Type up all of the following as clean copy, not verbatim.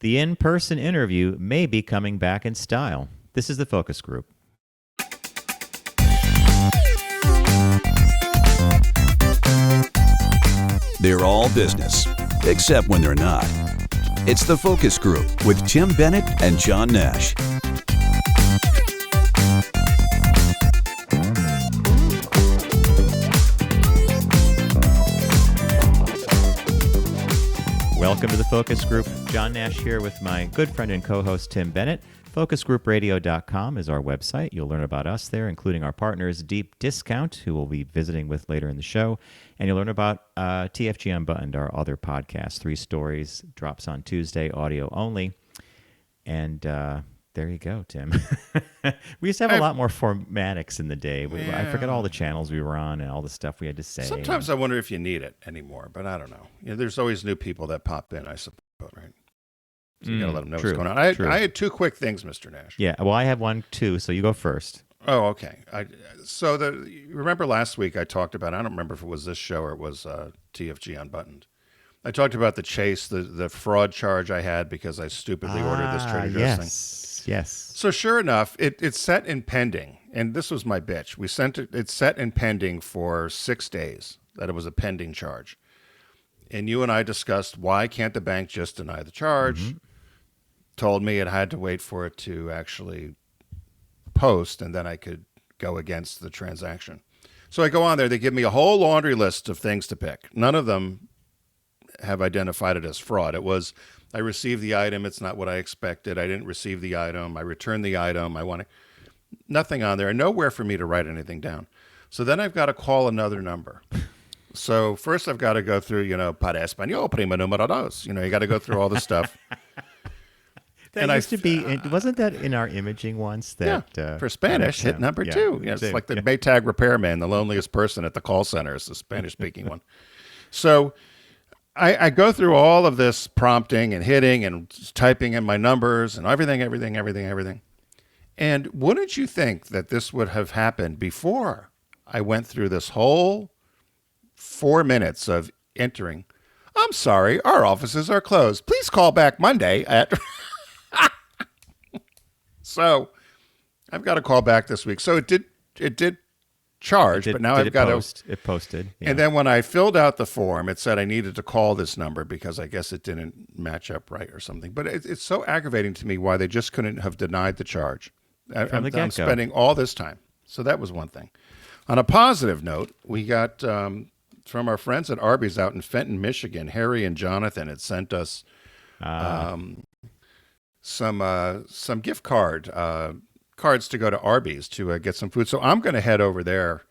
The in-person interview may be coming back in style. This is the focus group. They're all business, except when they're not. It's the focus group with Tim Bennett and John Nash. Welcome to the Focus Group. John Nash here with my good friend and co-host Tim Bennett. FocusGroupRadio.com is our website. You'll learn about us there, including our partners Deep Discount, who we'll be visiting with later in the show. And you'll learn about TFG Unbuttoned, our other podcast. 3 stories, drops on Tuesday, audio only. And there you go, Tim. We used to have a lot more formatics in the day. I forget all the channels we were on and all the stuff we had to say. Sometimes I wonder if you need it anymore, but I don't know. There's always new people that pop in, I suppose, right? So you got to let them know what's going on. I had 2 quick things, Mr. Nash. Yeah, well, I have one too, so you go first. Oh, okay. You remember last week I talked about, I don't remember if it was this show or it was TFG Unbuttoned. I talked about the chase, the fraud charge I had because I stupidly ordered this Trader Joe's thing. Yes. So sure enough, it's set in pending, and this was my bitch. It's set in pending for 6 days, that it was a pending charge. And you and I discussed why can't the bank just deny the charge? Mm-hmm. Told me it had to wait for it to actually post, and then I could go against the transaction. So I go on there. They give me a whole laundry list of things to pick. None of them have identified it as fraud. It was, I received the item. It's not what I expected. I didn't receive the item. I returned the item. Nothing on there, and nowhere for me to write anything down. So then I've got to call another number. So first I've got to go through, para español, prima número dos. You got to go through all this stuff. That used to be, wasn't that in our imaging once? That for Spanish, hit number 2. Yeah, it's like the Maytag repairman, the loneliest person at the call center is the Spanish-speaking one. So I go through all of this prompting and hitting and typing in my numbers and everything. And wouldn't you think that this would have happened before I went through this whole 4 minutes of entering? I'm sorry, our offices are closed. Please call back Monday at... So I've got to call back this week. So it did charge, but now I've got to... It posted. Yeah. And then when I filled out the form, it said I needed to call this number because I guess it didn't match up right or something. But it's so aggravating to me why they just couldn't have denied the charge. I'm spending all this time. So that was one thing. On a positive note, we got from our friends at Arby's out in Fenton, Michigan, Harry and Jonathan had sent us some gift cards to go to Arby's to get some food. So I'm going to head over there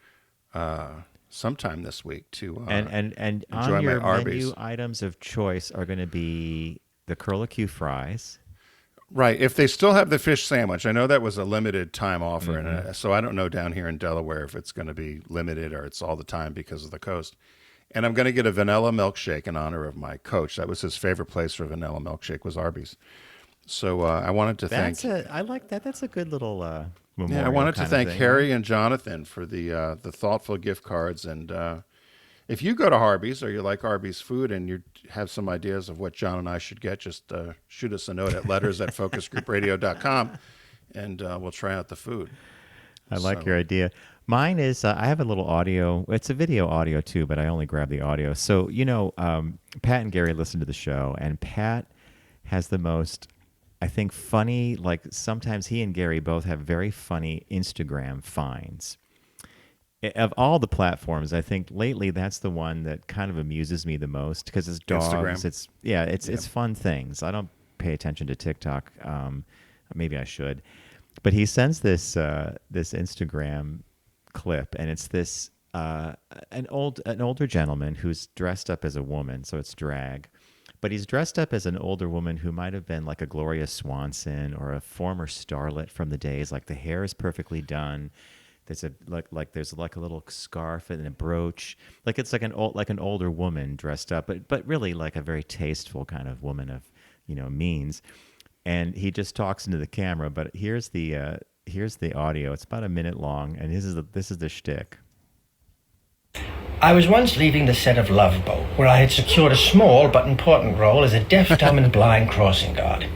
sometime this week to and enjoy on your my Arby's. menu items of choice are going to be the curlicue fries. Right. If they still have the fish sandwich, I know that was a limited time offer, and so I don't know down here in Delaware if it's going to be limited or it's all the time because of the coast. And I'm going to get a vanilla milkshake in honor of my coach. That was his favorite place for vanilla milkshake was Arby's. So I wanted to thank... I like that. That's a good little memorial. Yeah, I wanted to thank thing, Harry right? and Jonathan for the thoughtful gift cards. And if you go to Arby's or you like Arby's food and you have some ideas of what John and I should get, just shoot us a note at letters@focusgroupradio.com and we'll try out the food. I like your idea. Mine is, I have a little audio. It's a video audio too, but I only grab the audio. So, Pat and Gary listen to the show, and Pat has the most... I think funny, like sometimes he and Gary both have very funny Instagram finds. Of all the platforms, I think lately that's the one that kind of amuses me the most because it's dogs. Instagram. It's fun things. I don't pay attention to TikTok. Maybe I should. But he sends this Instagram clip, and it's this an older gentleman who's dressed up as a woman, so it's drag. But he's dressed up as an older woman who might have been like a Gloria Swanson or a former starlet from the days. Like the hair is perfectly done. There's there's a little scarf and a brooch. Like it's like an older woman dressed up, but really like a very tasteful kind of woman of means. And he just talks into the camera. But here's the audio. It's about a minute long, and this is the shtick. I was once leaving the set of Love Boat, where I had secured a small but important role as a deaf, dumb, and blind crossing guard.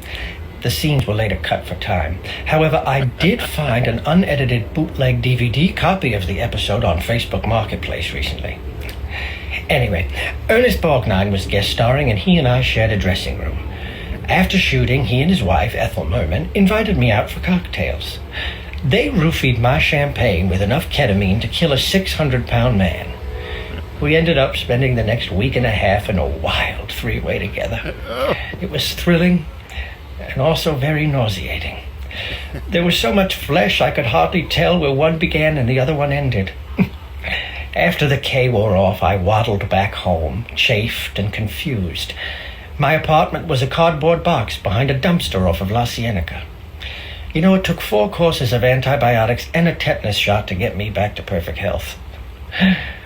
The scenes were later cut for time. However, I did find an unedited bootleg DVD copy of the episode on Facebook Marketplace recently. Anyway, Ernest Borgnine was guest starring, and he and I shared a dressing room. After shooting, he and his wife, Ethel Merman, invited me out for cocktails. They roofied my champagne with enough ketamine to kill a 600-pound man. We ended up spending the next week and a half in a wild three-way together. It was thrilling and also very nauseating. There was so much flesh I could hardly tell where one began and the other one ended. After the K wore off, I waddled back home, chafed and confused. My apartment was a cardboard box behind a dumpster off of La Cienega. You know, it took 4 courses of antibiotics and a tetanus shot to get me back to perfect health.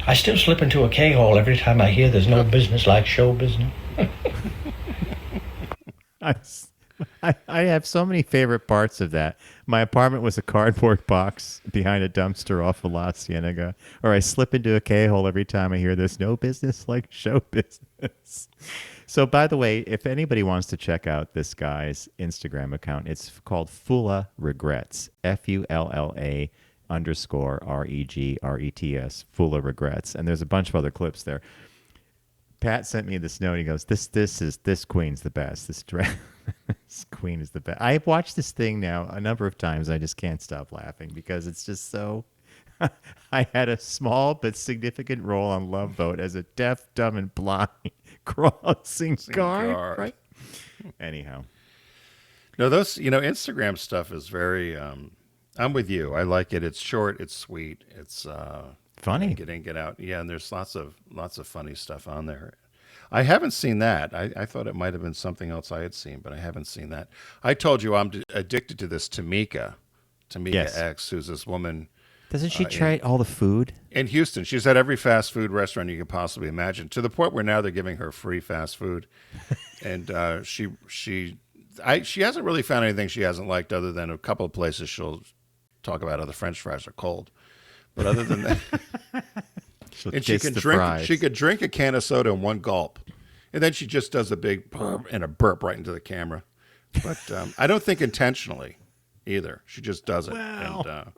I still slip into a K-hole every time I hear there's no business like show business. I have so many favorite parts of that. My apartment was a cardboard box behind a dumpster off of La Cienega. Or I slip into a K-hole every time I hear there's no business like show business. So, by the way, if anybody wants to check out this guy's Instagram account, it's called Fulla Regrets. FULLA_REGRETS. Fulla Regrets. And there's a bunch of other clips there. Pat sent me this note. He goes, this queen's the best. This queen is the best. I've watched this thing now a number of times. I just can't stop laughing because it's just so... I had a small but significant role on Love Boat as a deaf, dumb, and blind crossing guard. Right? Anyhow. No, those, Instagram stuff is very... I'm with you. I like it. It's short. It's sweet. It's... funny. Get in, get out. Yeah, and there's lots of funny stuff on there. I haven't seen that. I thought it might have been something else I had seen, but I haven't seen that. I told you I'm addicted to this Tamika yes. X, who's this woman. Doesn't she try all the food? In Houston. She's at every fast food restaurant you could possibly imagine, to the point where now they're giving her free fast food. And she hasn't really found anything she hasn't liked other than a couple of places she'll talk about how the French fries are cold. But other than that, and she could drink a can of soda in one gulp, and then she just does a big and a burp right into the camera. But I don't think intentionally either. She just does it, and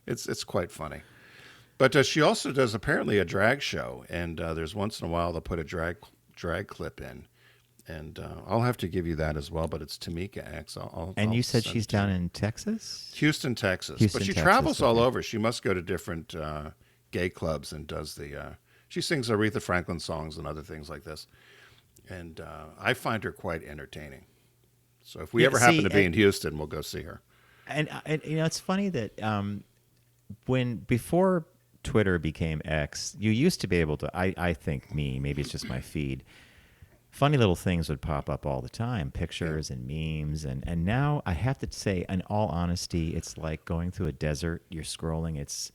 it's quite funny. But she also does apparently a drag show, and there's once in a while they'll put a drag clip in, and I'll have to give you that as well. But it's Tamika X. You said she's down in Texas? Houston, Texas. But she travels all over. She must go to different gay clubs and does the... she sings Aretha Franklin songs and other things like this. And I find her quite entertaining. So if we ever happen to be in Houston, we'll go see her. And it's funny that before Twitter became X, you used to be able to... I think maybe it's just my feed... Funny little things would pop up all the time, pictures and memes. And now I have to say, in all honesty, it's like going through a desert. You're scrolling. It's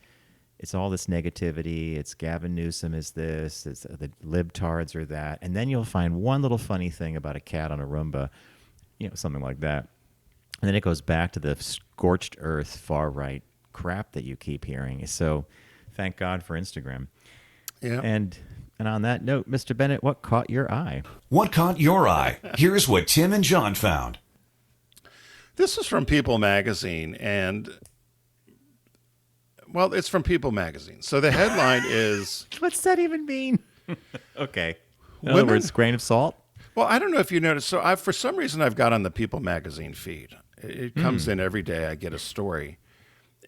all this negativity. It's Gavin Newsom is this. It's the libtards are that. And then you'll find one little funny thing about a cat on a Roomba, something like that. And then it goes back to the scorched earth, far right crap that you keep hearing. So thank God for Instagram. Yeah. And on that note, Mr. Bennett, what caught your eye? What caught your eye? Here's what Tim and John found. This is from People Magazine, and, well, it's from People Magazine. So the headline is... What's that even mean? Okay. In other words, grain of salt? Well, I don't know if you noticed. So for some reason, I've got on the People Magazine feed. It comes in every day. I get a story.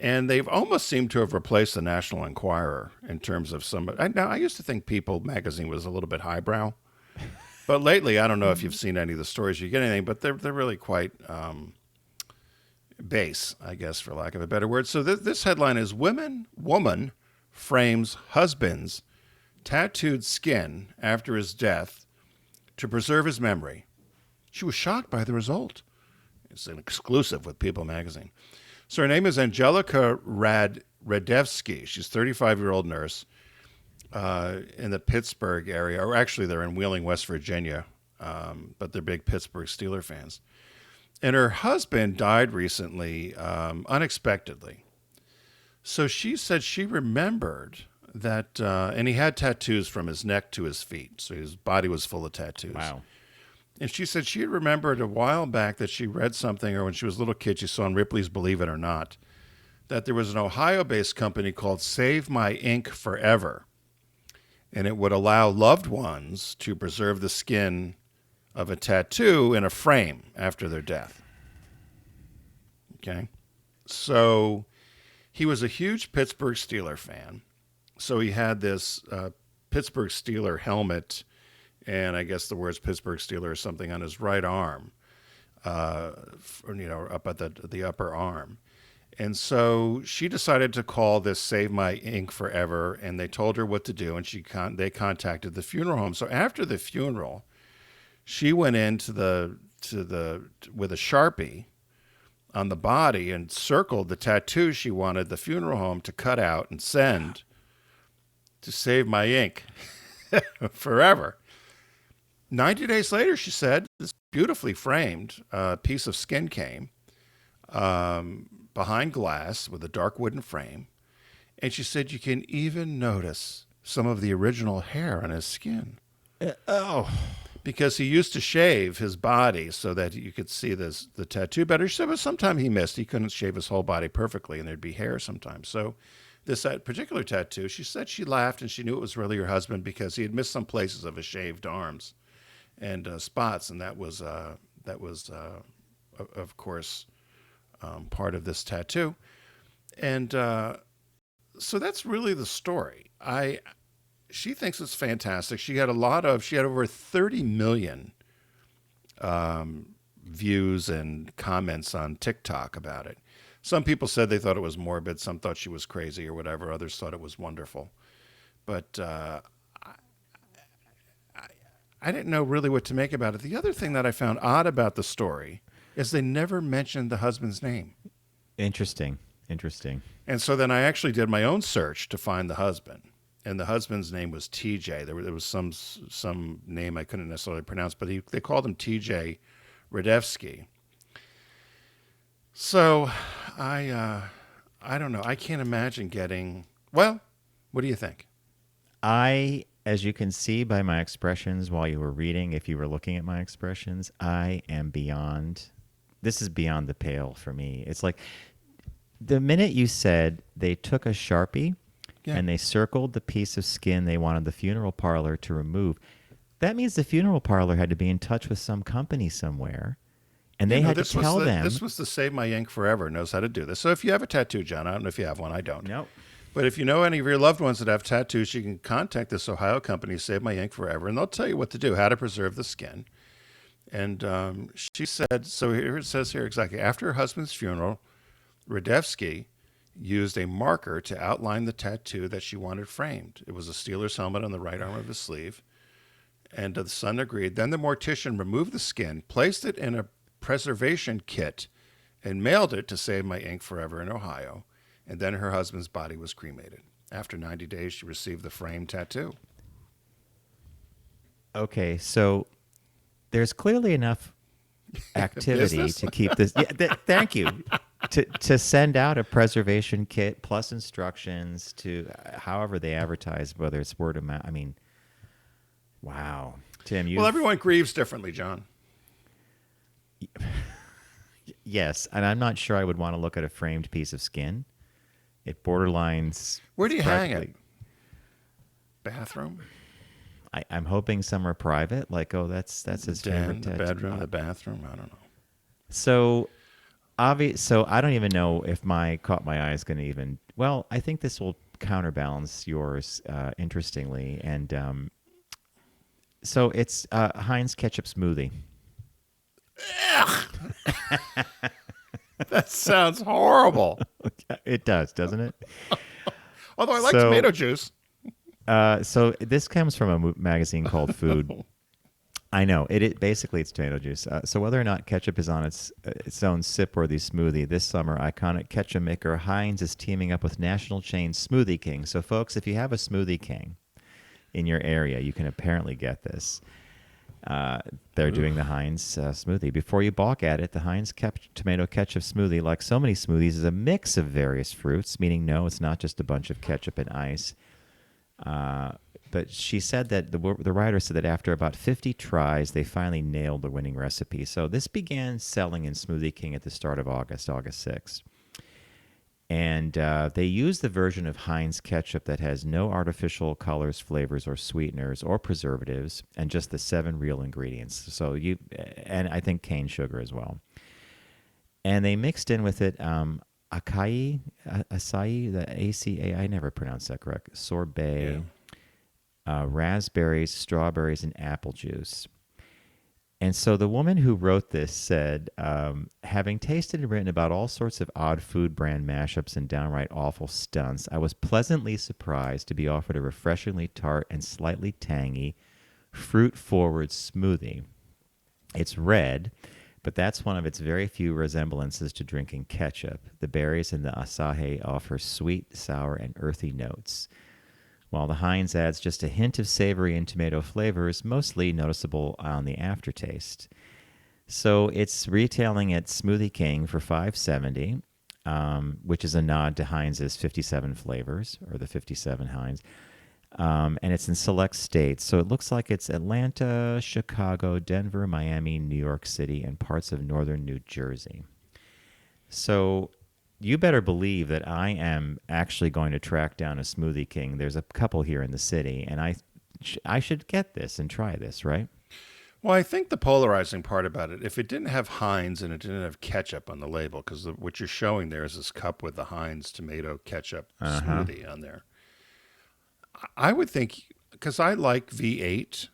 And they've almost seemed to have replaced the National Enquirer in terms of some... Now, I used to think People Magazine was a little bit highbrow. But lately, I don't know if you've seen any of the stories you get anything, but they're really quite base, I guess, for lack of a better word. So this headline is, Woman frames husband's tattooed skin after his death to preserve his memory. She was shocked by the result. It's an exclusive with People Magazine. So her name is Angelica Radevsky. She's a 35-year-old nurse in the Pittsburgh area. Or actually, they're in Wheeling, West Virginia, but they're big Pittsburgh Steelers fans. And her husband died recently unexpectedly. So she said she remembered and he had tattoos from his neck to his feet, so his body was full of tattoos. Wow. And she said she had remembered a while back that she read something, or when she was a little kid, she saw in Ripley's Believe It or Not, that there was an Ohio-based company called Save My Ink Forever, and it would allow loved ones to preserve the skin of a tattoo in a frame after their death. Okay? So he was a huge Pittsburgh Steelers fan. So he had this Pittsburgh Steelers helmet, and I guess the words Pittsburgh Steelers or something on his right arm, up at the upper arm. And so she decided to call this Save My Ink Forever, and they told her what to do, and they contacted the funeral home. So after the funeral, she went into with a Sharpie on the body and circled the tattoo she wanted the funeral home to cut out and send to Save My Ink Forever. 90 days later, she said, this beautifully framed piece of skin came behind glass with a dark wooden frame. And she said, you can even notice some of the original hair on his skin. Because he used to shave his body so that you could see the tattoo better. She said, but sometimes he missed. He couldn't shave his whole body perfectly, and there'd be hair sometimes. So this particular tattoo, she said she laughed, and she knew it was really her husband because he had missed some places of his shaved arms and spots, and that was of course, part of this tattoo. And so that's really the story. She thinks it's fantastic. She had over 30 million views and comments on TikTok about it. Some people said they thought it was morbid. Some thought she was crazy or whatever. Others thought it was wonderful. But I didn't know really what to make about it. The other thing that I found odd about the story is they never mentioned the husband's name. Interesting. And so then I actually did my own search to find the husband. And the husband's name was TJ. There was some name I couldn't necessarily pronounce, but they called him TJ Radevsky. So I don't know. I can't imagine getting. Well, what do you think? As you can see by my expressions while you were reading, if you were looking at my expressions, I am beyond. This is beyond the pale for me. It's like the minute you said they took a Sharpie. Yeah. And they circled the piece of skin they wanted the funeral parlor to remove. That means the funeral parlor had to be in touch with some company somewhere. And they had to tell them. This was the Save My Ink Forever knows how to do this. So if you have a tattoo, John, I don't know if you have one. I don't. Nope. But if you know any of your loved ones that have tattoos, you can contact this Ohio company, Save My Ink Forever, and they'll tell you what to do, how to preserve the skin. And she said, so here it says here exactly, after her husband's funeral, Radevsky used a marker to outline the tattoo that she wanted framed. It was a Steelers helmet on the right arm of his sleeve. And the son agreed. Then the mortician removed the skin, placed it in a preservation kit, and mailed it to Save My Ink Forever in Ohio. And then her husband's body was cremated. After 90 days, she received the framed tattoo. Okay, so there's clearly enough activity to keep this. Yeah, thank you. To send out a preservation kit plus instructions to however they advertise, whether it's word of mouth. I mean, wow, Tim. Well, everyone grieves differently, John. Yes, and I'm not sure I would want to look at a framed piece of skin. It borderlines. Where do you hang it? Bathroom. I'm hoping somewhere private. Like, that's his favorite. The bedroom, the bathroom. I don't know. So. So I don't even know if my caught my eye is going to even. Well, I think this will counterbalance yours, interestingly, and so it's Heinz Ketchup smoothie. That sounds horrible. It does, doesn't it? Although I like tomato juice. So this comes from a magazine called Food. I know basically it's tomato juice. So whether or not ketchup is on its own sip-worthy smoothie, this summer iconic ketchup maker Heinz is teaming up with national chain Smoothie King. So folks, if you have a Smoothie King in your area, you can apparently get this. They're doing the Heinz smoothie. Before you balk at it, the Heinz Tomato Ketchup smoothie, like so many smoothies, is a mix of various fruits, meaning no, it's not just a bunch of ketchup and ice. But she said that the writer said that after about 50 tries, they finally nailed the winning recipe. So this began selling in Smoothie King at the start of August 6th. And they use the version of Heinz Ketchup that has no artificial colors, flavors, or sweeteners or preservatives, and just the 7 real ingredients. And I think cane sugar as well. And they mixed in with it acai, the ACA, I never pronounced that correct, sorbet, raspberries, strawberries, and apple juice. And so the woman who wrote this said, having tasted and written about all sorts of odd food brand mashups and downright awful stunts, I was pleasantly surprised to be offered a refreshingly tart and slightly tangy, fruit-forward smoothie. It's red, but that's one of its very few resemblances to drinking ketchup. The berries in the acai offer sweet, sour, and earthy notes, while the Heinz adds just a hint of savory and tomato flavors, mostly noticeable on the aftertaste. So it's retailing at Smoothie King for $5.70, which is a nod to Heinz's 57 flavors, or the 57 Heinz. And it's in select states. So it looks like it's Atlanta, Chicago, Denver, Miami, New York City, and parts of northern New Jersey. So you better believe that I am actually going to track down a Smoothie King. There's a couple here in the city, and I should get this and try this, right? Well, I think the polarizing part about it, if it didn't have Heinz and it didn't have ketchup on the label, because what you're showing there is this cup with the Heinz Tomato Ketchup smoothie on there. I would think, because I like V8,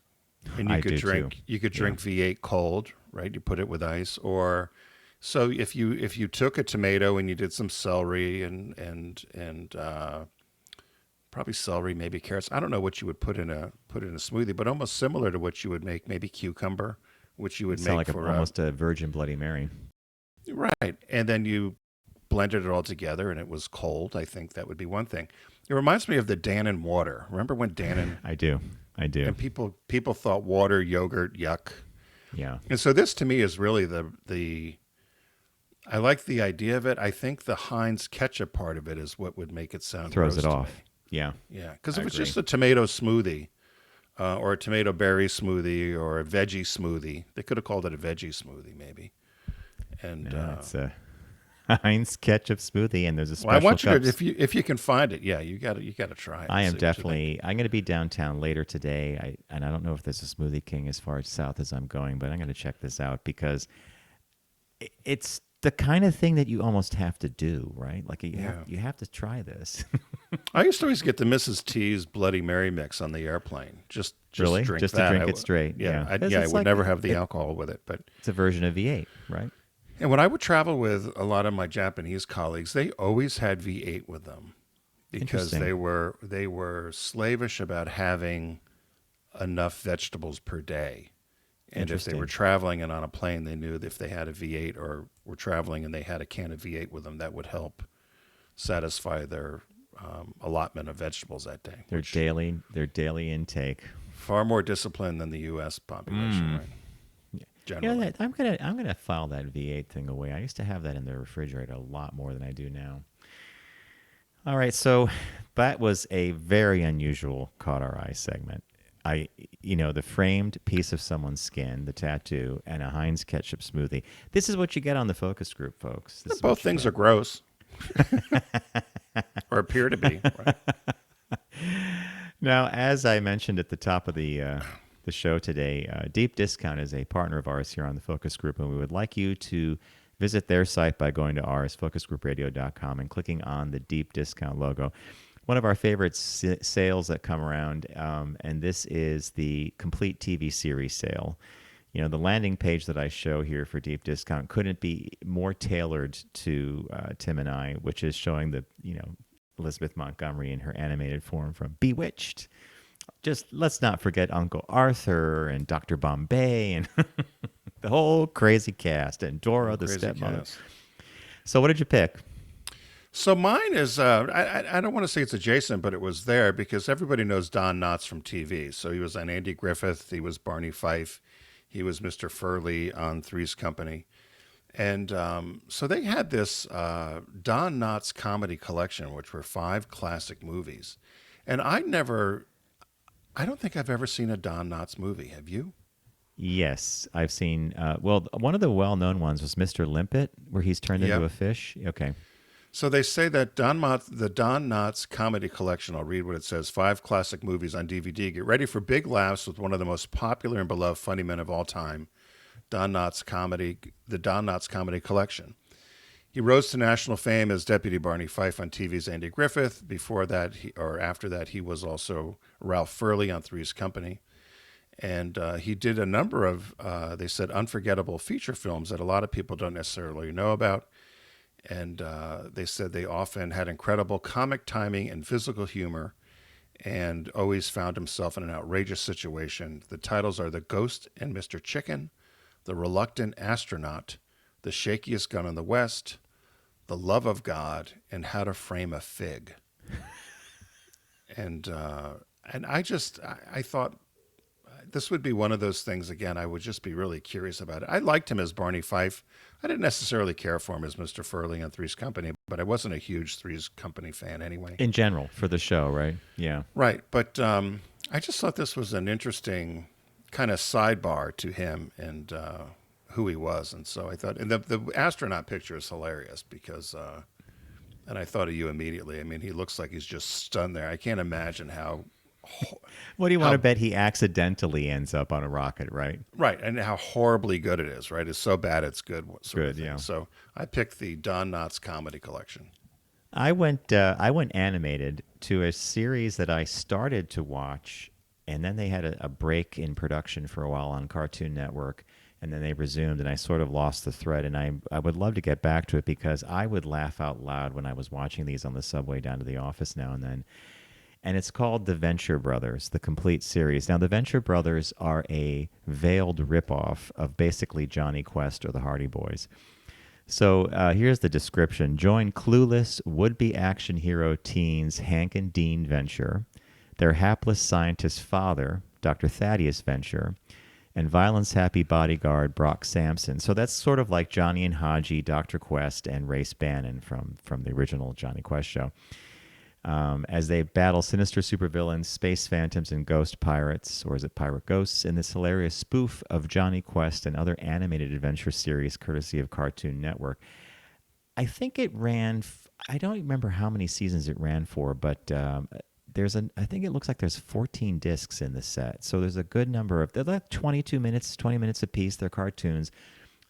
and you could drink V8 cold, right? You put it with ice, or so if you took a tomato and you did some celery and probably celery, maybe carrots. I don't know what you would put in a smoothie, but almost similar to what you would make, maybe cucumber, which you would make like for almost a Virgin Bloody Mary. Right, and then you blended it all together, and it was cold. I think that would be one thing. It reminds me of the Dannon water. Remember when Dannon? I do. And people thought water, yogurt, yuck. Yeah. And so this to me is really the. I like the idea of it. I think the Heinz ketchup part of it is what would make it sound throws it gross off. to me. Yeah. Yeah, because if it's just a tomato smoothie, or a tomato berry smoothie, or a veggie smoothie, they could have called it a veggie smoothie, maybe. And it's a Heinz ketchup smoothie, and there's a special. Well, I want you cups. to, if you can find it, you got to try it. I am definitely. I'm going to be downtown later today, and I don't know if there's a Smoothie King as far south as I'm going, but I'm going to check this out because it's the kind of thing that you almost have to do, right? Like you have to try this. I used to always get the Mrs. T's Bloody Mary mix on the airplane. Just really? Drink just that. to drink it straight. Yeah, I would never have the alcohol with it, but it's a version of V8, right? And when I would travel with a lot of my Japanese colleagues, they always had V8 with them because they were slavish about having enough vegetables per day. And if they were traveling and on a plane, they knew that if they had a V8 or were traveling and they had a can of V8 with them, that would help satisfy their allotment of vegetables that day. Their daily intake. Far more disciplined than the U.S. population, right? Generally. I'm gonna file that V8 thing away. I used to have that in the refrigerator a lot more than I do now. All right, so that was a very unusual Caught Our Eye segment. The framed piece of someone's skin, the tattoo, and a Heinz ketchup smoothie. This is what you get on the focus group, folks. Both things are gross, or appear to be. Right? Now, as I mentioned at the top of the show today, Deep Discount is a partner of ours here on the focus group, and we would like you to visit their site by going to ours, focusgroupradio.com, and clicking on the Deep Discount logo. One of our favorite sales that come around, and this is the complete TV series sale. You know, the landing page that I show here for Deep Discount couldn't be more tailored to Tim and I, which is showing Elizabeth Montgomery in her animated form from Bewitched. Just let's not forget Uncle Arthur and Dr. Bombay and the whole crazy cast and Dora the stepmother. Cast. So what did you pick? So mine is, I don't want to say it's adjacent, but it was there because everybody knows Don Knotts from TV. So he was on Andy Griffith. He was Barney Fife. He was Mr. Furley on Three's Company. And so they had this Don Knotts comedy collection, which were 5 classic movies. And I don't think I've ever seen a Don Knotts movie. Have you? Yes, I've seen. Well, one of the well-known ones was Mr. Limpet, where he's turned into Yep. a fish. Okay. So they say that the Don Knotts Comedy Collection, I'll read what it says, 5 classic movies on DVD. Get ready for big laughs with one of the most popular and beloved funny men of all time, the Don Knotts Comedy Collection. He rose to national fame as Deputy Barney Fife on TV's Andy Griffith. Before that, after that, he was also Ralph Furley on Three's Company. And he did a number of, they said, unforgettable feature films that a lot of people don't necessarily know about. And they said they often had incredible comic timing and physical humor and always found himself in an outrageous situation. The titles are The Ghost and Mr. Chicken, The Reluctant Astronaut, The Shakiest Gun in the West, The Love of God, and How to Frame a Fig. and I thought this would be one of those things, again, I would just be really curious about it. I liked him as Barney Fife. I didn't necessarily care for him as Mr. Furley on Three's Company, but I wasn't a huge Three's Company fan anyway. In general, for the show, right? Yeah. Right, but I just thought this was an interesting kind of sidebar to him and who he was. And so I thought, and the astronaut picture is hilarious because, and I thought of you immediately. I mean, he looks like he's just stunned there. I can't imagine how... What do you want to bet he accidentally ends up on a rocket, right? Right, and how horribly good it is, right? It's so bad it's good. Sort of Good, thing. yeah. So I picked the Don Knotts Comedy Collection. I went animated to a series that I started to watch, and then they had a break in production for a while on Cartoon Network, and then they resumed, and I sort of lost the thread. And I would love to get back to it because I would laugh out loud when I was watching these on the subway down to the office now and then. And it's called The Venture Brothers, the complete series. Now, The Venture Brothers are a veiled ripoff of basically Johnny Quest or the Hardy Boys. So here's the description. Join clueless, would-be action hero teens Hank and Dean Venture, their hapless scientist father, Dr. Thaddeus Venture, and violence-happy bodyguard Brock Sampson. So that's sort of like Johnny and Haji, Dr. Quest, and Race Bannon from the original Johnny Quest show. As they battle sinister supervillains, space phantoms, and ghost pirates, or is it pirate ghosts, in this hilarious spoof of Johnny Quest and other animated adventure series courtesy of Cartoon Network. I think it ran, I don't remember how many seasons it ran for, but I think it looks like there's 14 discs in the set. So there's a good number they're like 20 minutes apiece. They're cartoons.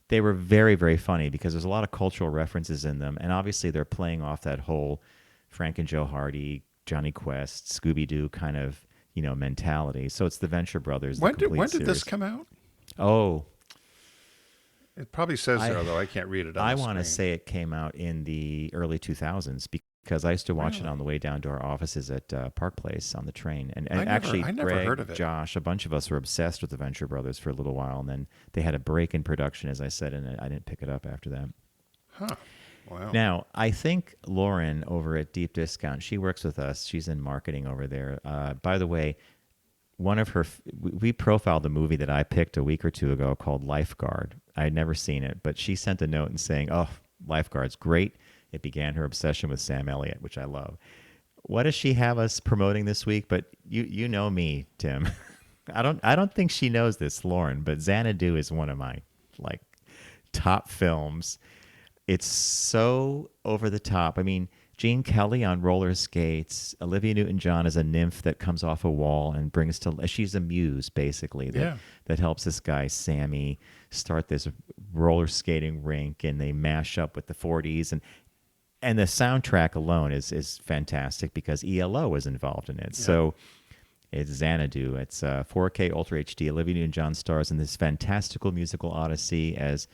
They were very, very funny because there's a lot of cultural references in them. And obviously they're playing off that whole Frank and Joe Hardy, Johnny Quest, Scooby-Doo kind of, mentality. So it's the Venture Brothers. When did this come out? Oh. It probably says there, although I can't read it on I the want to screen. say it came out in the early 2000s because I used to watch it on the way down to our offices at Park Place on the train. And I never Greg, heard of it. Josh, a bunch of us were obsessed with the Venture Brothers for a little while. And then they had a break in production, as I said, and I didn't pick it up after that. Huh. Wow. Now, I think Lauren over at Deep Discount, she works with us. She's in marketing over there. By the way, we profiled the movie that I picked a week or two ago called Lifeguard. I had never seen it, but she sent a note and saying, "Oh, Lifeguard's great. It began her obsession with Sam Elliott," which I love. What does she have us promoting this week? But you know me, Tim. I don't think she knows this, Lauren, but Xanadu is one of my top films. It's so over the top. I mean, Gene Kelly on roller skates. Olivia Newton-John is a nymph that comes off a wall and brings to... She's a muse, basically, that helps this guy, Sammy, start this roller skating rink, and they mash up with the 40s. And the soundtrack alone is fantastic because ELO is involved in it. Yeah. So it's Xanadu. It's 4K Ultra HD. Olivia Newton-John stars in this fantastical musical odyssey as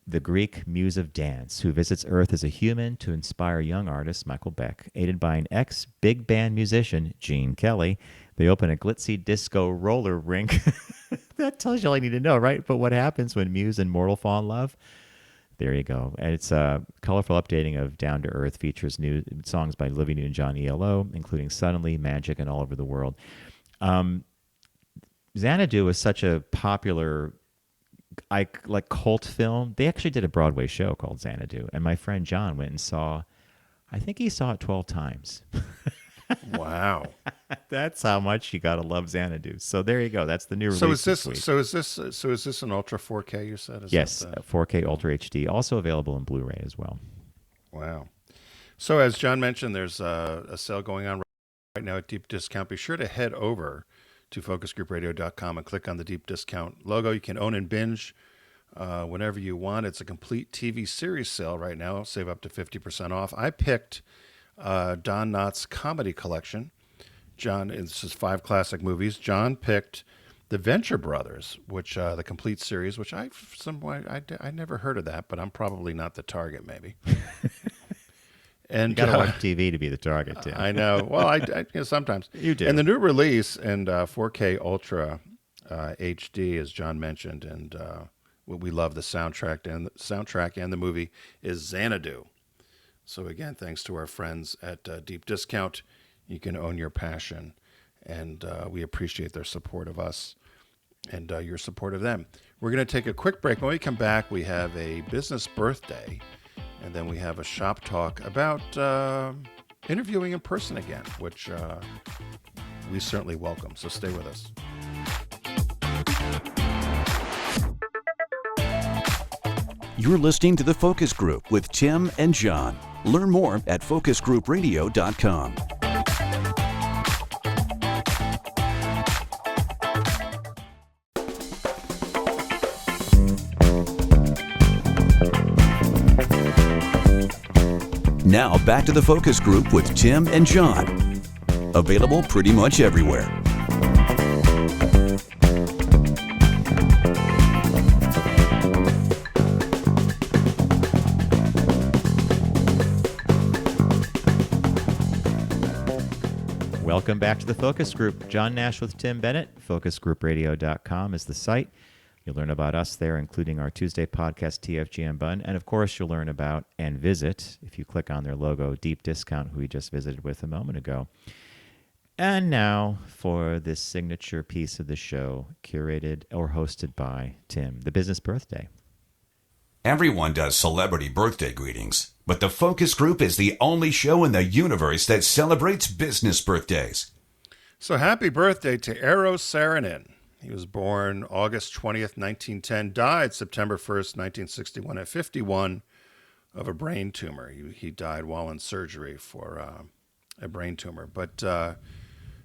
the Greek muse of dance, who visits Earth as a human to inspire young artists, Michael Beck. Aided by an ex-big band musician, Gene Kelly, they open a glitzy disco roller rink. That tells you all you need to know, right? But what happens when Muse and mortal fall in love? There you go. And it's a colorful updating of Down to Earth, features new songs by Olivia Newton-John ELO, including Suddenly, Magic, and All Over the World. Xanadu was such a popular cult film. They actually did a Broadway show called Xanadu, and my friend John went and saw, I think he saw it 12 times. Wow. That's how much you gotta love Xanadu. So there you go. That's the new So release is this this week. so is this an Ultra 4K? You said is Yes, that 4K Ultra HD, also available in Blu-ray as well. wow. So as John mentioned, there's a sale going on right now at deep discount. Be sure to head over to focusgroupradio.com and click on the deep discount logo. You can own and binge whenever you want. It's a complete TV series sale right now. Save up to 50% off. I picked Don Knotts' comedy collection. John, this is 5 classic movies. John picked The Venture Brothers, which the complete series, which I never heard of that, but I'm probably not the target, maybe. And You gotta watch TV to be the target, Tim. I know. Well, sometimes You do. And the new release and 4K Ultra HD, as John mentioned, and we love the soundtrack and the movie is Xanadu. So again, thanks to our friends at Deep Discount, you can own your passion, and we appreciate their support of us and your support of them. We're going to take a quick break. When we come back, we have a business birthday, and then we have a shop talk about interviewing in person again, which we certainly welcome. So stay with us. You're listening to The Focus Group with Tim and John. Learn more at focusgroupradio.com. Now back to The Focus Group with Tim and John. Available pretty much everywhere. Welcome back to the Focus Group. John Nash with Tim Bennett. FocusGroupRadio.com is the site. You'll learn about us there, including our Tuesday podcast, TFG and Bun. And of course, you'll learn about and visit, if you click on their logo, Deep Discount, who we just visited with a moment ago. And now for this signature piece of the show, curated or hosted by Tim, the business birthday. Everyone does celebrity birthday greetings, but the Focus Group is the only show in the universe that celebrates business birthdays. So happy birthday to Eero Saarinen. He was born August 20th, 1910, died September 1st, 1961 at 51 of a brain tumor. He died while in surgery for a brain tumor. But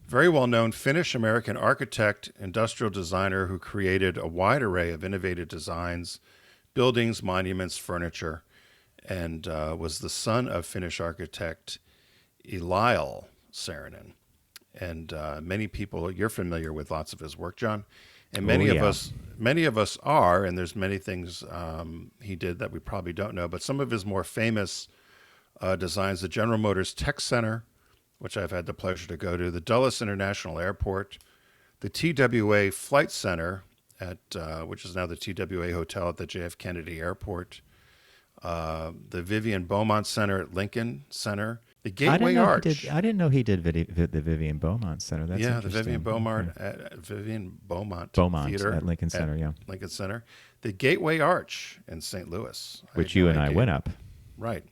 very well-known Finnish-American architect, industrial designer who created a wide array of innovative designs, buildings, monuments, furniture, and was the son of Finnish architect Eero Saarinen. And many people, you're familiar with lots of his work, John, and many of us are. And there's many things he did that we probably don't know. But some of his more famous designs: the General Motors Tech Center, which I've had the pleasure to go to, the Dulles International Airport, the TWA Flight Center at which is now the TWA Hotel at the JF Kennedy Airport, the Vivian Beaumont Center at Lincoln Center. The Gateway Arch. I didn't know he did the Vivian Beaumont Center. That's the interesting. Vivian Beaumont Theater at Lincoln Center. Yeah, Lincoln Center. The Gateway Arch in St. Louis, which you and I went up. Right.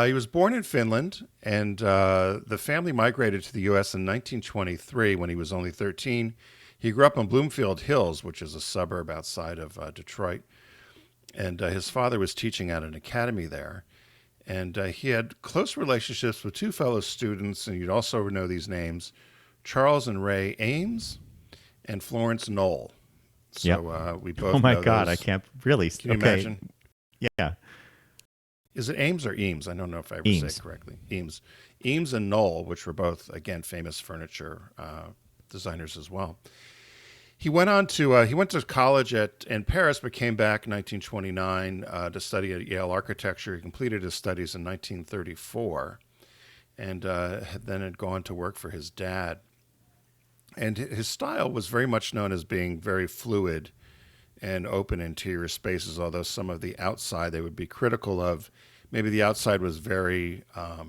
He was born in Finland, and the family migrated to the U.S. in 1923 when he was only 13. He grew up in Bloomfield Hills, which is a suburb outside of Detroit, and his father was teaching at an academy there. And he had close relationships with two fellow students, and you'd also know these names, Charles and Ray Ames and Florence Knoll. So we both Oh my know God, those. I can't really. Can you imagine? Yeah. Is it Ames or Eames? I don't know if I ever say it correctly. Eames. Eames and Knoll, which were both, again, famous furniture designers as well. He went to college in Paris, but came back in 1929 to study at Yale architecture. He completed his studies in 1934, and then had gone to work for his dad. And his style was very much known as being very fluid and open interior spaces, although some of the outside they would be critical of. Maybe the outside was very, I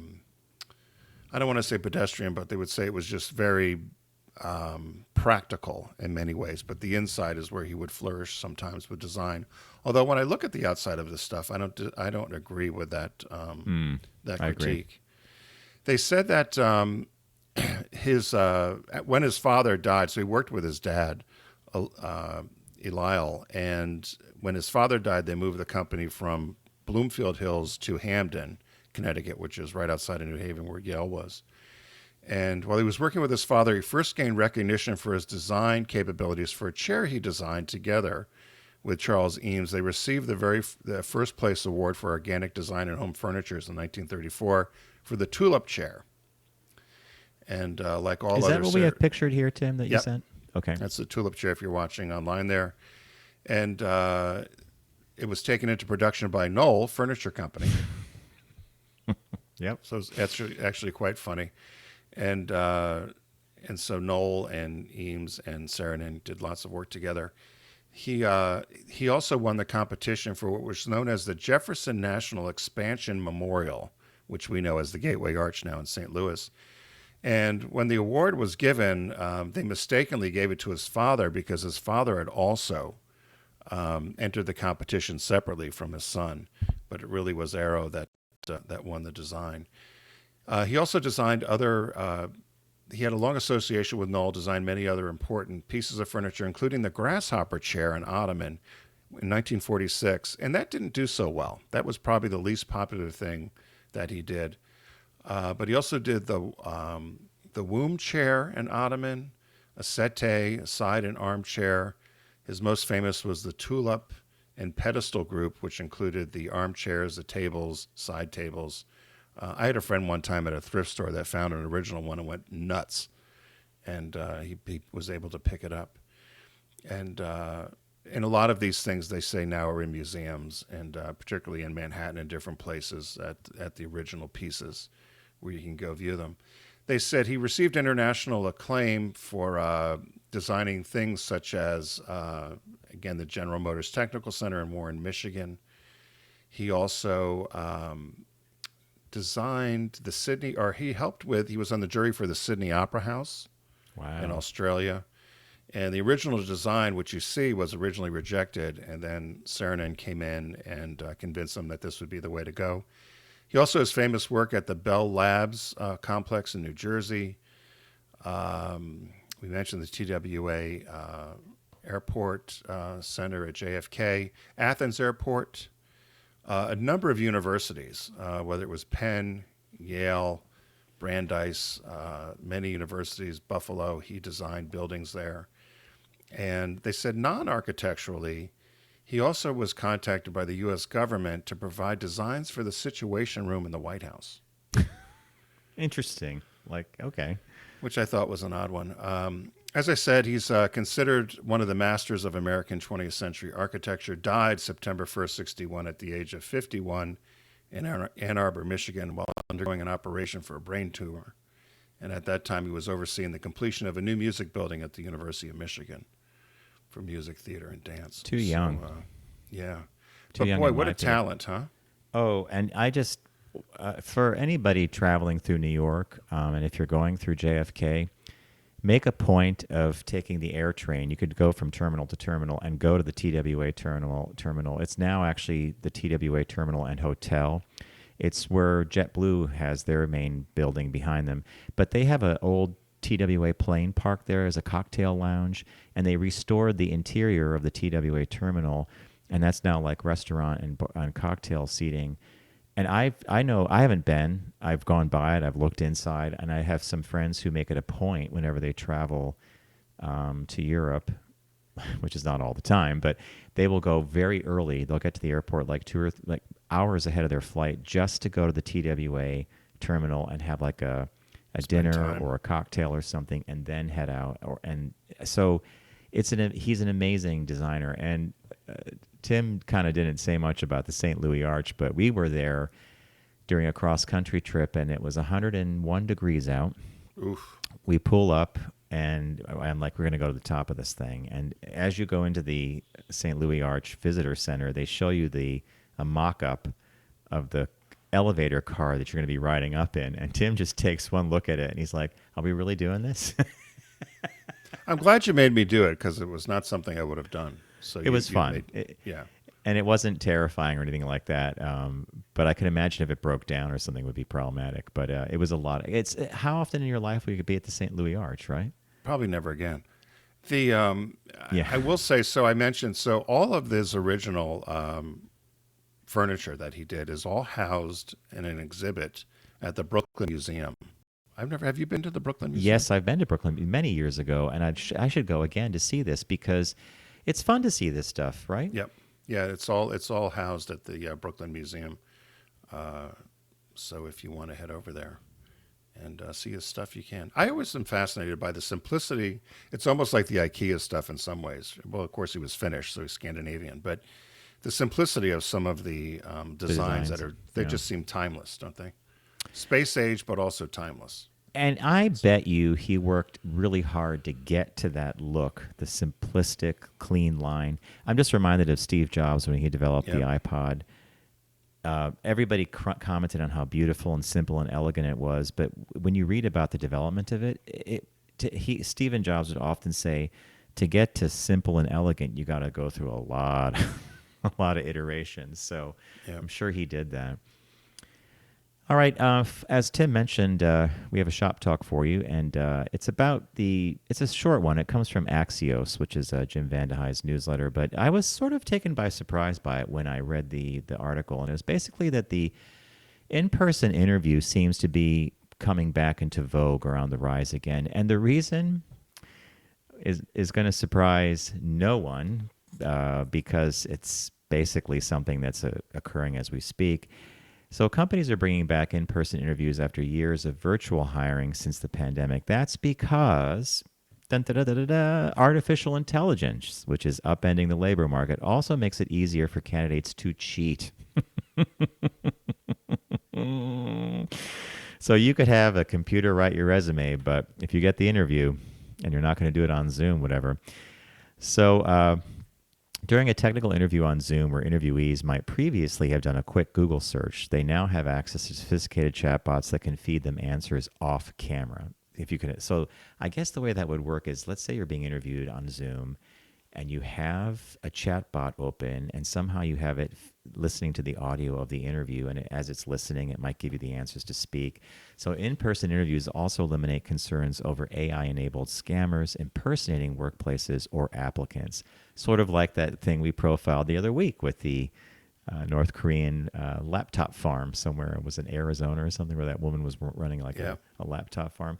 don't want to say pedestrian, but they would say it was just very practical in many ways, but the inside is where he would flourish sometimes with design. Although when I look at the outside of this stuff, I don't agree with that that critique. Agree. They said that his when his father died, so he worked with his dad, Eliel, and when his father died, they moved the company from Bloomfield Hills to Hamden, Connecticut, which is right outside of New Haven, where Yale was. And while he was working with his father, he first gained recognition for his design capabilities for a chair he designed together with Charles Eames. They received the first place award for organic design in home furnitures in 1934 for the tulip chair. And like all Is other that what we have pictured here, Tim, that you Yep. sent? Okay. That's the tulip chair if you're watching online there. And it was taken into production by Knoll Furniture Company. Yep. So it's actually quite funny. And so Knoll and Eames and Saarinen did lots of work together. He also won the competition for what was known as the Jefferson National Expansion Memorial, which we know as the Gateway Arch now in St. Louis. And when the award was given, they mistakenly gave it to his father because his father had also entered the competition separately from his son. But it really was Eero that won the design. He also designed he had a long association with Knoll, designed many other important pieces of furniture, including the grasshopper chair and ottoman in 1946. And that didn't do so well. That was probably the least popular thing that he did. But he also did the womb chair and ottoman, a settee, a side and armchair. His most famous was the tulip and pedestal group, which included the armchairs, the tables, side tables. I had a friend one time at a thrift store that found an original one and went nuts, and he was able to pick it up. And a lot of these things, they say now, are in museums, and particularly in Manhattan and different places at the original pieces where you can go view them. They said he received international acclaim for designing things such as, again, the General Motors Technical Center in Warren, Michigan. He also designed the Sydney, or he was on the jury for the Sydney Opera House in Australia. And the original design, which you see, was originally rejected, and then Saarinen came in and convinced him that this would be the way to go. He also has famous work at the Bell Labs complex in New Jersey. We mentioned the TWA Airport Center at JFK, Athens Airport, a number of universities, whether it was Penn, Yale, Brandeis, many universities, Buffalo. He designed buildings there. And they said non-architecturally, he also was contacted by the U.S. government to provide designs for the Situation Room in the White House. Interesting. Okay. Which I thought was an odd one. As I said, he's considered one of the masters of American 20th century architecture. Died September 1st, 1961 at the age of 51 in Ann Arbor, Michigan, while undergoing an operation for a brain tumor. And at that time, he was overseeing the completion of a new music building at the University of Michigan for music, theater, and dance. Too young. Yeah. Too young boy, in what my a opinion. talent, huh? Oh, and I just, for anybody traveling through New York, and if you're going through JFK, make a point of taking the air train. You could go from terminal to terminal and go to the TWA terminal. It's now actually the TWA terminal and hotel. It's where JetBlue has their main building behind them. But they have an old TWA plane parked there as a cocktail lounge, and they restored the interior of the TWA terminal, and that's now like restaurant and cocktail seating. And I haven't been. I've gone by it. I've looked inside, and I have some friends who make it a point whenever they travel to Europe, which is not all the time, but they will go very early. They'll get to the airport like hours ahead of their flight just to go to the TWA terminal and have like a dinner time. or a cocktail or something, and then head out. So he's an amazing designer. And Tim kind of didn't say much about the St. Louis Arch, but we were there during a cross-country trip, and it was 101 degrees out. Oof. We pull up, and I'm like, we're going to go to the top of this thing. And as you go into the St. Louis Arch Visitor Center, they show you a mock-up of the elevator car that you're going to be riding up in. And Tim just takes one look at it, and he's like, are we really doing this? I'm glad you made me do it because it was not something I would have done. So It was fun. Yeah. And it wasn't terrifying or anything like that. But I can imagine if it broke down or something would be problematic. But it was a lot. It's how often in your life will you be at the St. Louis Arch, right? Probably never again. The Yeah. I will say, so I mentioned, so all of this original furniture that he did is all housed in an exhibit at the Brooklyn Museum. Have you been to the Brooklyn Museum? Yes, I've been to Brooklyn many years ago, and I should go again to see this because it's fun to see this stuff, right? Yep. Yeah, it's all housed at the Brooklyn Museum. So if you want to head over there and see his stuff, you can. I always am fascinated by the simplicity. It's almost like the IKEA stuff in some ways. Well, of course, he was Finnish, so he's Scandinavian, but the simplicity of some of the designs they just seem timeless, don't they? Space age, but also timeless. And I bet you he worked really hard to get to that look, the simplistic, clean line. I'm just reminded of Steve Jobs when he developed the iPod. Everybody commented on how beautiful and simple and elegant it was, but when you read about the development of it, Stephen Jobs would often say, to get to simple and elegant, you got to go through a lot, a lot of iterations. So I'm sure he did that. All right. As Tim mentioned, we have a shop talk for you, and it's a short one. It comes from Axios, which is Jim Vandehey's newsletter. But I was sort of taken by surprise by it when I read the article, and it was basically that the in-person interview seems to be coming back into vogue or on the rise again, and the reason is going to surprise no one because it's basically something that's occurring as we speak. So companies are bringing back in-person interviews after years of virtual hiring since the pandemic. That's because artificial intelligence, which is upending the labor market, also makes it easier for candidates to cheat. So you could have a computer write your resume, but if you get the interview and you're not going to do it on Zoom, whatever. So during a technical interview on Zoom where interviewees might previously have done a quick Google search, they now have access to sophisticated chatbots that can feed them answers off camera. So I guess the way that would work is, let's say you're being interviewed on Zoom and you have a chatbot open and somehow you have it listening to the audio of the interview, and as it's listening, it might give you the answers to speak. So in-person interviews also eliminate concerns over AI-enabled scammers impersonating workplaces or applicants, sort of like that thing we profiled the other week with the North Korean laptop farm somewhere. It was in Arizona or something where that woman was running like a laptop farm.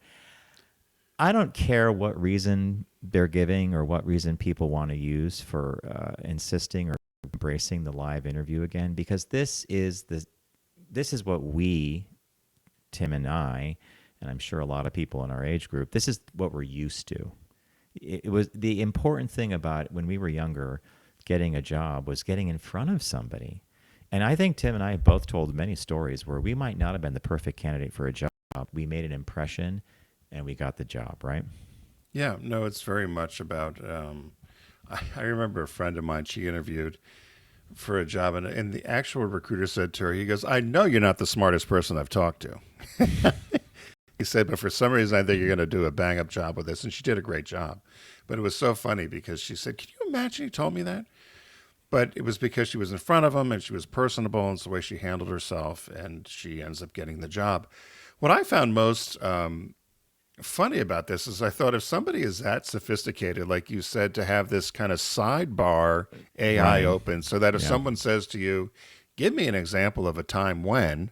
I don't care what reason they're giving or what reason people want to use for insisting or embracing the live interview again, because this is what we, Tim and I, and I'm sure a lot of people in our age group, this is what we're used to. It was the important thing about when we were younger, getting a job was getting in front of somebody. And I think Tim and I both told many stories where we might not have been the perfect candidate for a job. We made an impression and we got the job, right? Yeah, no, it's very much about, I remember a friend of mine, she interviewed for a job, and the actual recruiter said to her, he goes, I know you're not the smartest person I've talked to. He said, but for some reason, I think you're going to do a bang-up job with this. And she did a great job. But it was so funny because she said, can you imagine he told me that? But it was because she was in front of him and she was personable, and it's the way she handled herself, and she ends up getting the job. What I found most funny about this is I thought if somebody is that sophisticated, like you said, to have this kind of sidebar AI open so that if someone says to you, give me an example of a time when,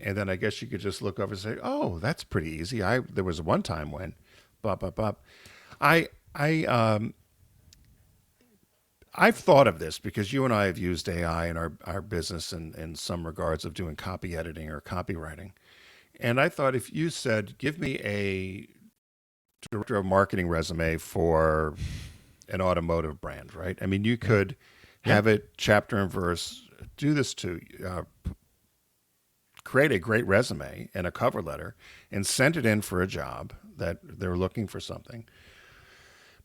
and then I guess you could just look over and say, oh, that's pretty easy. There was one time when, blah, blah, blah. I've thought of this because you and I have used AI in our business in some regards of doing copy editing or copywriting. And I thought if you said, give me a director of marketing resume for an automotive brand, right? I mean, you could have it chapter and verse, do this to create a great resume and a cover letter and send it in for a job that they're looking for something.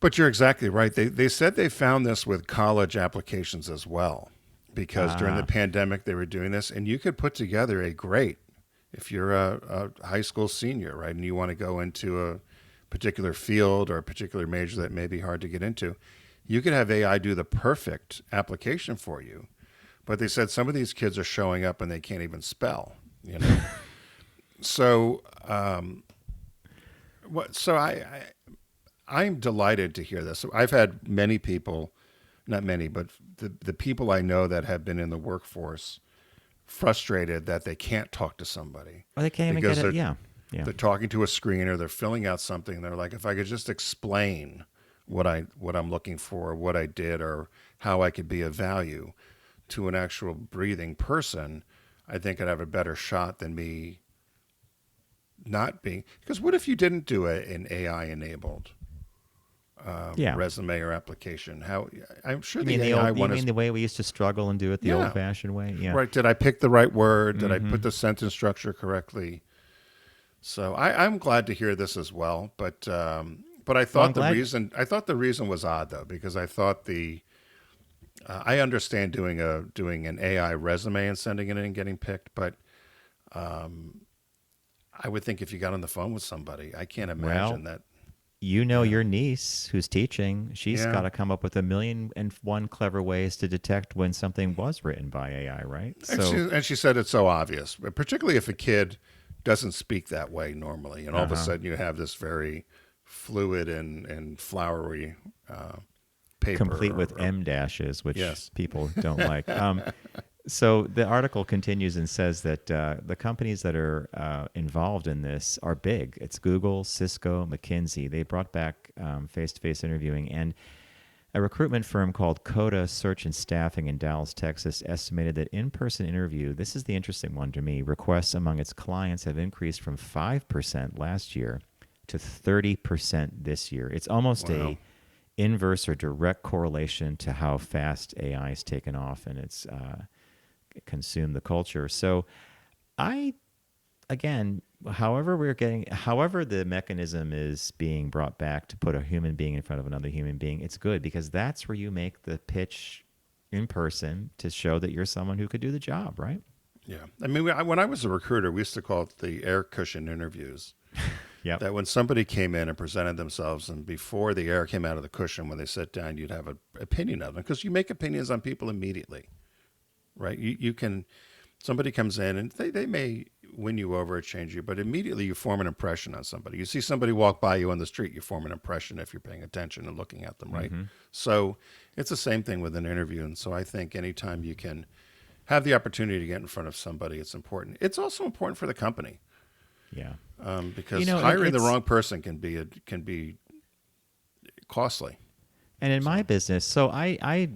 But you're exactly right. They said they found this with college applications as well, because during the pandemic they were doing this, and you could put together if you're a high school senior, right, and you want to go into a particular field or a particular major that may be hard to get into, you could have AI do the perfect application for you. But they said some of these kids are showing up and they can't even spell, you know. So, I'm delighted to hear this. I've had many people, not many, but the people I know that have been in the workforce frustrated that they can't talk to somebody. Or they can't even get it. Yeah. They're talking to a screen or they're filling out something. They're like, if I could just explain what I'm looking for, what I did, or how I could be of value to an actual breathing person, I think I'd have a better shot than me not being. Because what if you didn't do an AI enabled resume or application? How I'm sure the AI one is the way we used to struggle and do it the old-fashioned way. Yeah, right. Did I pick the right word? Did I put the sentence structure correctly? So I'm glad to hear this as well. But I thought the reason was odd though, because I thought I understand doing an AI resume and sending it in and getting picked, but I would think if you got on the phone with somebody, I can't imagine that. You know, your niece who's teaching, she's got to come up with 1,000,001 clever ways to detect when something was written by AI, right? And she said it's so obvious, particularly if a kid doesn't speak that way normally, and all of a sudden you have this very fluid and flowery paper. Complete with M dashes, which people don't like. So the article continues and says that the companies that are involved in this are big. It's Google, Cisco, McKinsey. They brought back face-to-face interviewing. And a recruitment firm called Coda Search and Staffing in Dallas, Texas, estimated that in-person interview, this is the interesting one to me, requests among its clients have increased from 5% last year to 30% this year. It's almost a inverse or direct correlation to how fast AI has taken off and it's consumed the culture. So however the mechanism is being brought back to put a human being in front of another human being, it's good because that's where you make the pitch in person to show that you're someone who could do the job, right? Yeah. I mean, when I was a recruiter, we used to call it the air cushion interviews. Yep. That when somebody came in and presented themselves, and before the air came out of the cushion, when they sat down, you'd have an opinion of them because you make opinions on people immediately, right? Somebody comes in and they may win you over or change you, but immediately you form an impression on somebody. You see somebody walk by you on the street, you form an impression if you're paying attention and looking at them, right? Mm-hmm. So it's the same thing with an interview. And so I think anytime you can have the opportunity to get in front of somebody, it's important. It's also important for the company. Yeah. Because hiring the wrong person can be costly. And in my business, so I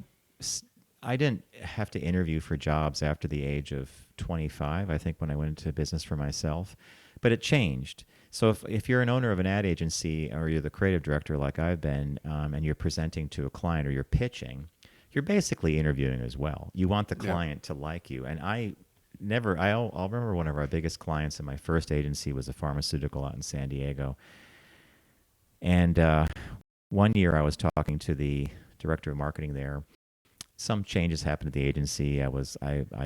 didn't have to interview for jobs after the age of 25, I think, when I went into business for myself. But it changed. So if you're an owner of an ad agency or you're the creative director like I've been, and you're presenting to a client or you're pitching, you're basically interviewing as well. You want the client to like you. And I'll remember one of our biggest clients in my first agency was a pharmaceutical out in San Diego. And one year I was talking to the director of marketing there. Some changes happened at the agency. I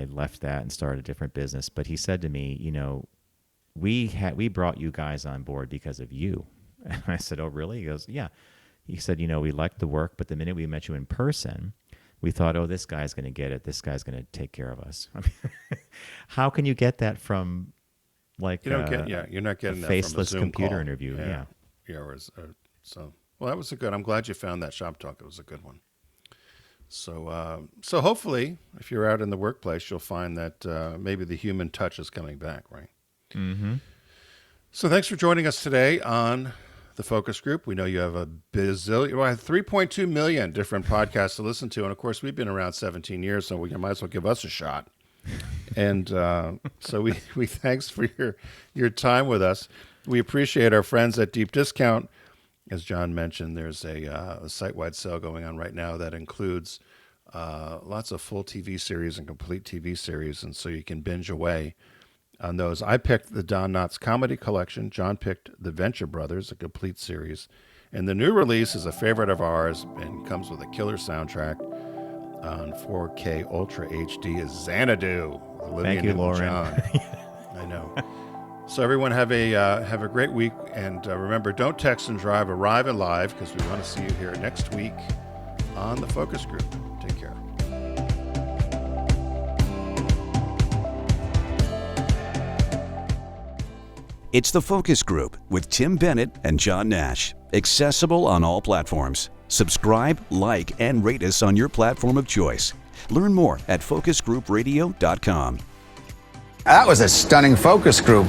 left that and started a different business. But he said to me, we brought you guys on board because of you. And I said, oh, really? He goes, yeah. He said, we liked the work, but the minute we met you in person, we thought, oh, this guy's going to get it. This guy's going to take care of us. I mean, how can you get that from you're not getting that from a faceless Zoom computer call. interview? Yeah. Well, that was I'm glad you found that shop talk. It was a good one. So hopefully, if you're out in the workplace, you'll find that maybe the human touch is coming back, right? Mm-hmm. So thanks for joining us today on the Focus Group. We know you have 3.2 million different podcasts to listen to. And of course, we've been around 17 years, so we might as well give us a shot. And so we thanks for your time with us. We appreciate our friends at Deep Discount. As John mentioned, there's a site-wide sale going on right now that includes lots of full TV series and complete TV series. And so you can binge away on those. I picked the Don Knotts Comedy Collection. John picked The Venture Brothers, a complete series. And the new release is a favorite of ours and comes with a killer soundtrack on 4K Ultra HD is Xanadu. Thank you, Lauren. I know. So everyone have a great week. And remember, don't text and drive, arrive alive, because we want to see you here next week on the Focus Group. Take care. It's the Focus Group with Tim Bennett and John Nash. Accessible on all platforms. Subscribe, like, and rate us on your platform of choice. Learn more at focusgroupradio.com. That was a stunning focus group.